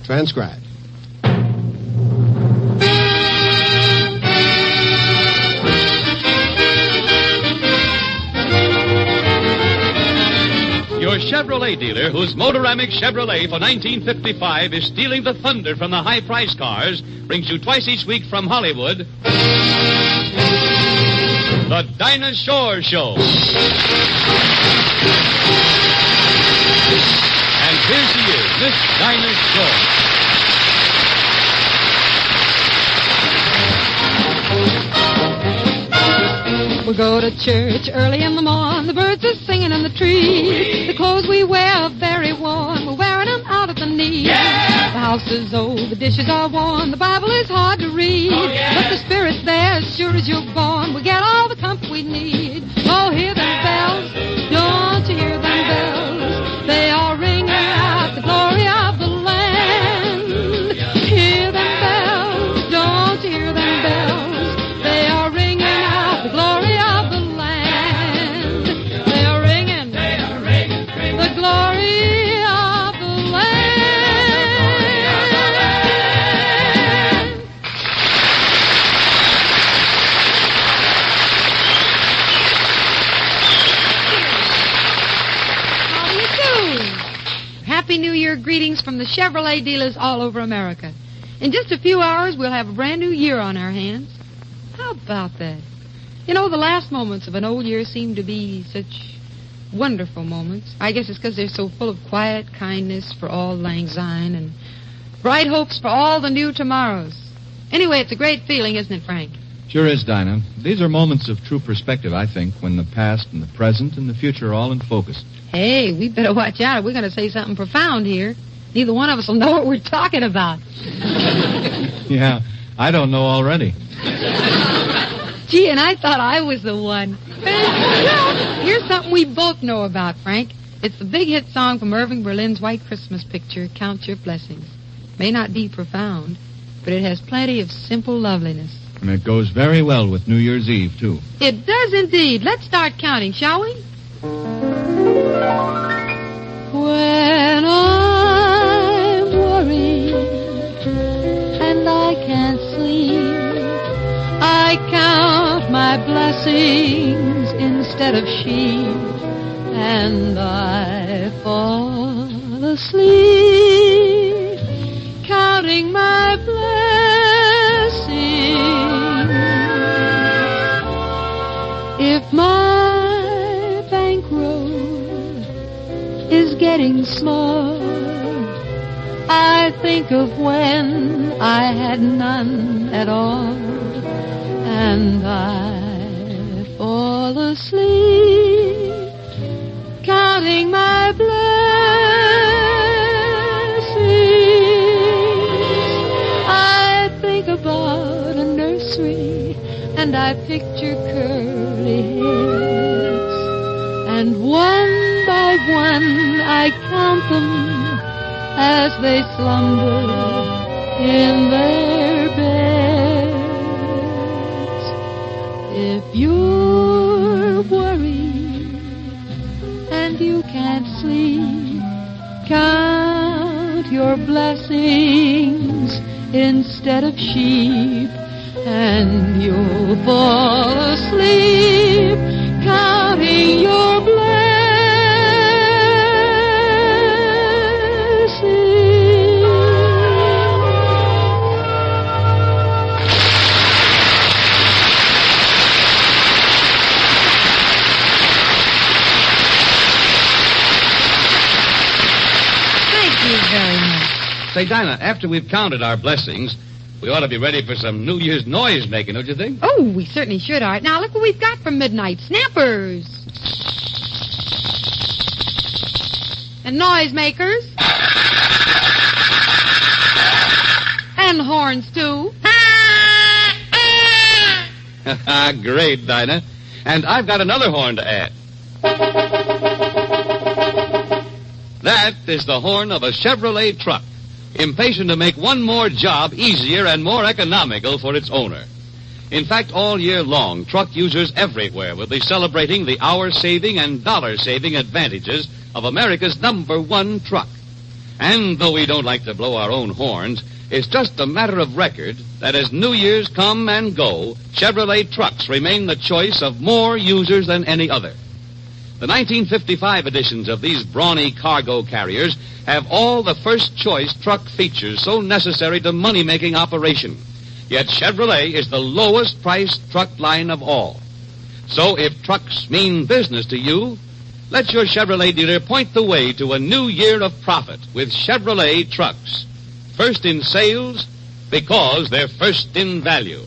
Transcribed. Your Chevrolet dealer, whose Motoramic Chevrolet for 1955 is stealing the thunder from the high-priced cars, brings you twice each week from Hollywood, The Dinah Shore Show. And here she is, Miss Dinah Shore. We go to church early in the morn. The birds are singing in the tree. The clothes we wear are very worn. We're wearing them out at the knee. Yeah! The house is old, the dishes are worn. The Bible is hard to read. Oh, yeah. But the Spirit's there as sure as you're born. We get all the comfort we need. Oh, hear them bells. Don't you hear them bells? They are ringing out the glory of the land. Hear them bells. Don't you hear them bells? They are ringing out the glory of the land. They are ringing. The glory of the land. How do you do? Happy New Year greetings from the Chevrolet dealers all over America. In just a few hours, we'll have a brand new year on our hands. How about that? You know, the last moments of an old year seem to be such wonderful moments. I guess it's because they're so full of quiet kindness for all lang syne and bright hopes for all the new tomorrows. Anyway, it's a great feeling, isn't it, Frank? Sure is, Dinah. These are moments of true perspective, I think, when the past and the present and the future are all in focus. Hey, we better watch out if we're going to say something profound here. Neither one of us will know what we're talking about. Yeah, I don't know already. Gee, and I thought I was the one. Well, here's something we both know about, Frank. It's the big hit song from Irving Berlin's White Christmas picture, Count Your Blessings. May not be profound, but it has plenty of simple loveliness. And it goes very well with New Year's Eve, too. It does indeed. Let's start counting, shall we? When I'm worried and I can't sleep, I count my blessings instead of sheep, and I fall asleep counting my blessings. If my bankroll is getting small, I think of when I had none at all, and I fall asleep counting my blessings. I think about a nursery and I picture curly heads, and one by one I count them as they slumber in their beds. If you're worried and you can't sleep, count your blessings instead of sheep, and you'll fall asleep counting your blessings. Say, Dinah, after we've counted our blessings, we ought to be ready for some New Year's noise making, don't you think? Oh, we certainly should, Art. Now, look what we've got for midnight. Snappers. And noisemakers. And horns, too. Great, Dinah. And I've got another horn to add. That is the horn of a Chevrolet truck, impatient to make one more job easier and more economical for its owner. In fact, all year long, truck users everywhere will be celebrating the hour-saving and dollar-saving advantages of America's #1 truck. And though we don't like to blow our own horns, it's just a matter of record that as New Year's come and go, Chevrolet trucks remain the choice of more users than any other. The 1955 editions of these brawny cargo carriers have all the first-choice truck features so necessary to money-making operation. Yet Chevrolet is the lowest-priced truck line of all. So if trucks mean business to you, let your Chevrolet dealer point the way to a new year of profit with Chevrolet trucks. First in sales because they're first in value.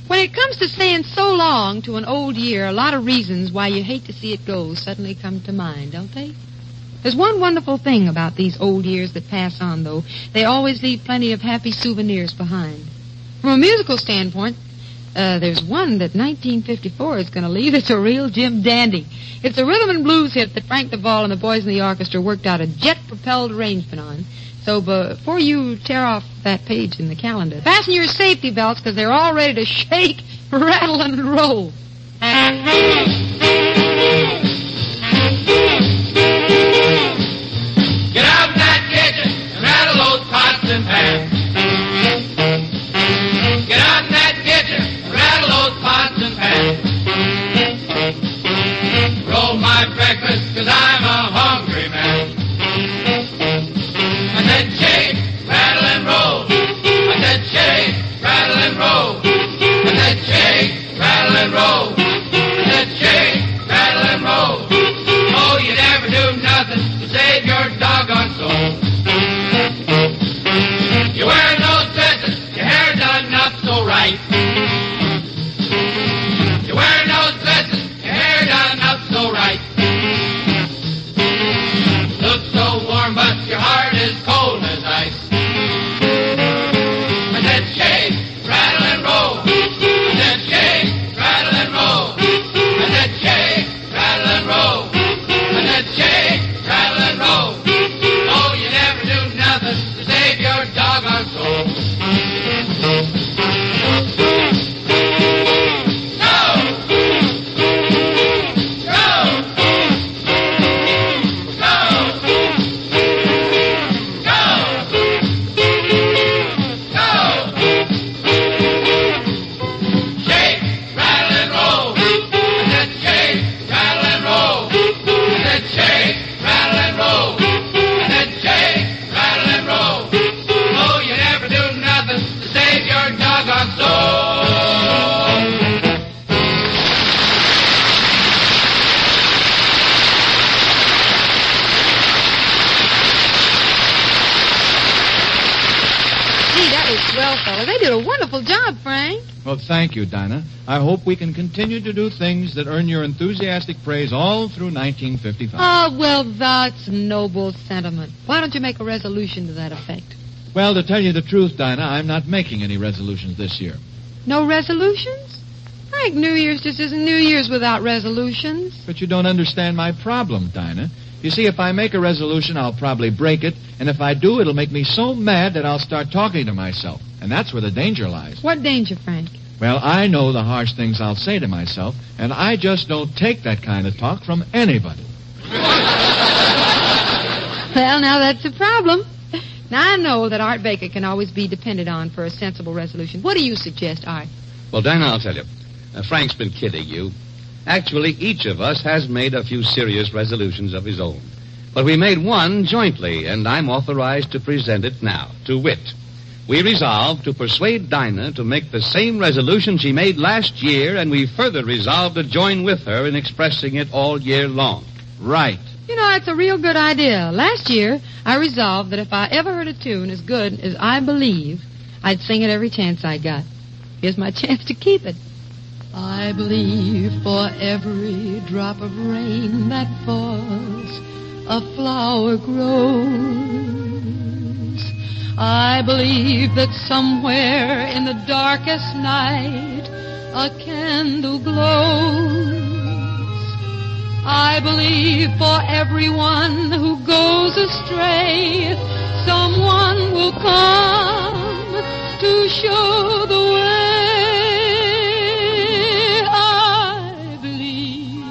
When it comes to saying so long to an old year, a lot of reasons why you hate to see it go suddenly come to mind, don't they? There's one wonderful thing about these old years that pass on, though. They always leave plenty of happy souvenirs behind. From a musical standpoint, there's one that 1954 is going to leave. It's a real Jim Dandy. It's a rhythm and blues hit that Frank DeVol and the boys in the orchestra worked out a jet-propelled arrangement on. So before you tear off that page in the calendar, fasten your safety belts because they're all ready to shake, rattle, and roll. Get out in that kitchen and rattle those pots and pans. Get out in that kitchen and rattle those pots and pans. Roll my breakfast because I'm a hungry man. I said shake, rattle and roll. I said shake, rattle and roll. I said shake, rattle and roll. I said shake, rattle and roll. Oh, you never do nothing to save your doggone soul. You're wearing those dresses, your hair done up so right. You're wearing those dresses, your hair done up so right. Look so warm, but your heart is cold as ice. I said shake, rattle and roll. I said shake, rattle and roll. I said shake, rattle and roll. I said shake, rattle and roll. Oh, you never do nothing to save your doggone soul. Go! Go! Go! Go! Go! Shake, rattle and roll. I said shake, rattle and roll. I said shake, rattle and roll. I said shake, rattle and roll. Oh, you never do nothing to save your doggone soul. Gee, that was swell, fella. They did a wonderful job, Frank. Well, thank you, Dinah. I hope we can continue to do things that earn your enthusiastic praise all through 1955. Oh, well, that's noble sentiment. Why don't you make a resolution to that effect? Well, to tell you the truth, Dinah, I'm not making any resolutions this year. No resolutions? Frank, New Year's just isn't New Year's without resolutions. But you don't understand my problem, Dinah. You see, if I make a resolution, I'll probably break it, and if I do, it'll make me so mad that I'll start talking to myself. And that's where the danger lies. What danger, Frank? Well, I know the harsh things I'll say to myself, and I just don't take that kind of talk from anybody. Well, now that's a problem. Now, I know that Art Baker can always be depended on for a sensible resolution. What do you suggest, Art? Well, Dinah, I'll tell you. Frank's been kidding you. Actually, each of us has made a few serious resolutions of his own. But we made one jointly, and I'm authorized to present it now, to wit. We resolved to persuade Dinah to make the same resolution she made last year, and we further resolved to join with her in expressing it all year long. Right. You know, that's a real good idea. Last year, I resolved that if I ever heard a tune as good as I Believe, I'd sing it every chance I got. Here's my chance to keep it. I believe for every drop of rain that falls, a flower grows. I believe that somewhere in the darkest night, a candle glows. I believe for everyone who goes astray, someone will come to show the way. I believe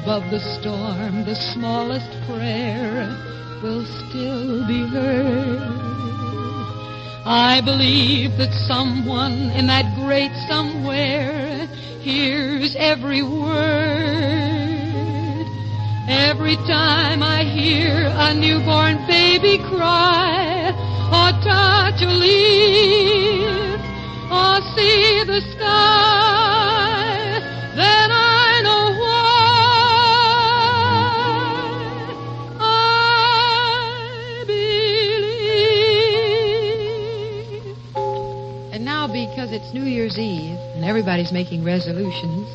above the storm, the smallest prayer will still be heard. I believe that someone in that great somewhere hears every word. Every time I hear a newborn baby cry, or touch a leaf, or see the sky, then I know why I believe. And now, because it's New Year's Eve and everybody's making resolutions,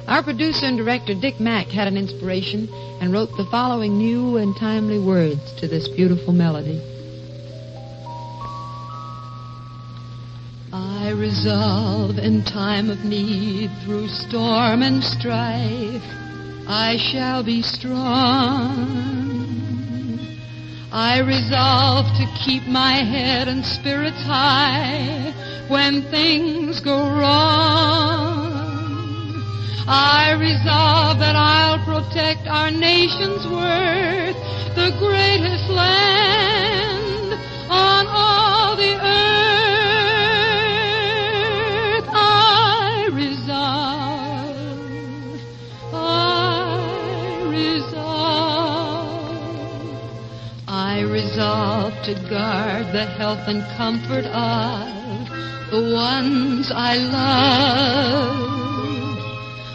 our producer and director, Dick Mack, had an inspiration and wrote the following new and timely words to this beautiful melody. I resolve in time of need, through storm and strife, I shall be strong. I resolve to keep my head and spirits high when things go wrong. I resolve that I'll protect our nation's worth, the greatest land on all the earth. I resolve to guard the health and comfort of the ones I love.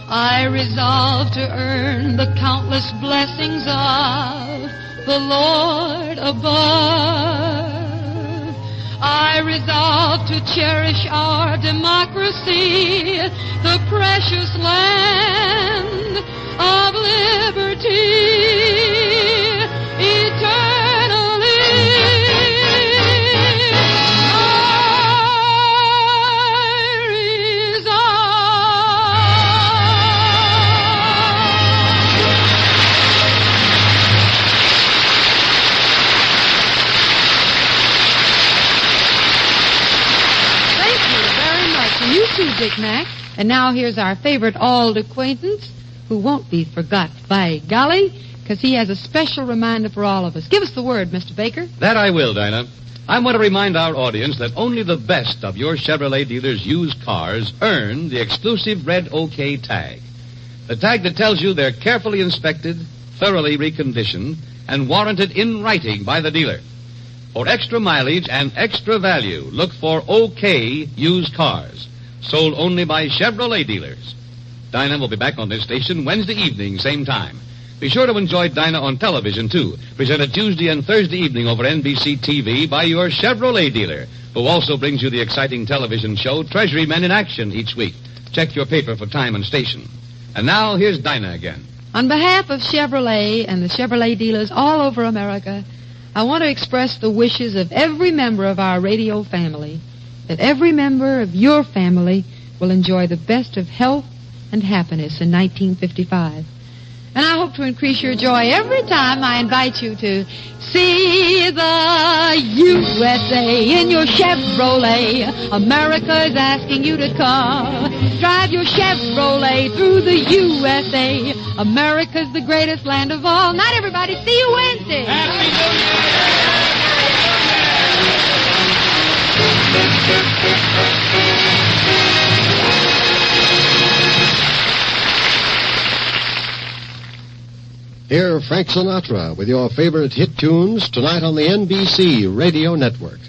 I resolve to earn the countless blessings of the Lord above. I resolve to cherish our democracy, the precious land of liberty, eternally. You too, Dick Mack. And now here's our favorite old acquaintance who won't be forgot, by golly, because he has a special reminder for all of us. Give us the word, Mr. Baker. That I will, Dinah. I want to remind our audience that only the best of your Chevrolet dealers' used cars earn the exclusive red OK tag. The tag that tells you they're carefully inspected, thoroughly reconditioned, and warranted in writing by the dealer. For extra mileage and extra value, look for OK used cars, sold only by Chevrolet dealers. Dinah will be back on this station Wednesday evening, same time. Be sure to enjoy Dinah on television, too, presented Tuesday and Thursday evening over NBC TV by your Chevrolet dealer, who also brings you the exciting television show Treasury Men in Action each week. Check your paper for time and station. And now, here's Dinah again. On behalf of Chevrolet and the Chevrolet dealers all over America, I want to express the wishes of every member of our radio family, that every member of your family will enjoy the best of health and happiness in 1955. And I hope to increase your joy every time I invite you to see the USA in your Chevrolet. America is asking you to come. Drive your Chevrolet through the USA. America's the greatest land of all. Night, everybody. See you Wednesday. Happy New Hear Frank Sinatra with your favorite hit tunes tonight on the NBC Radio Network.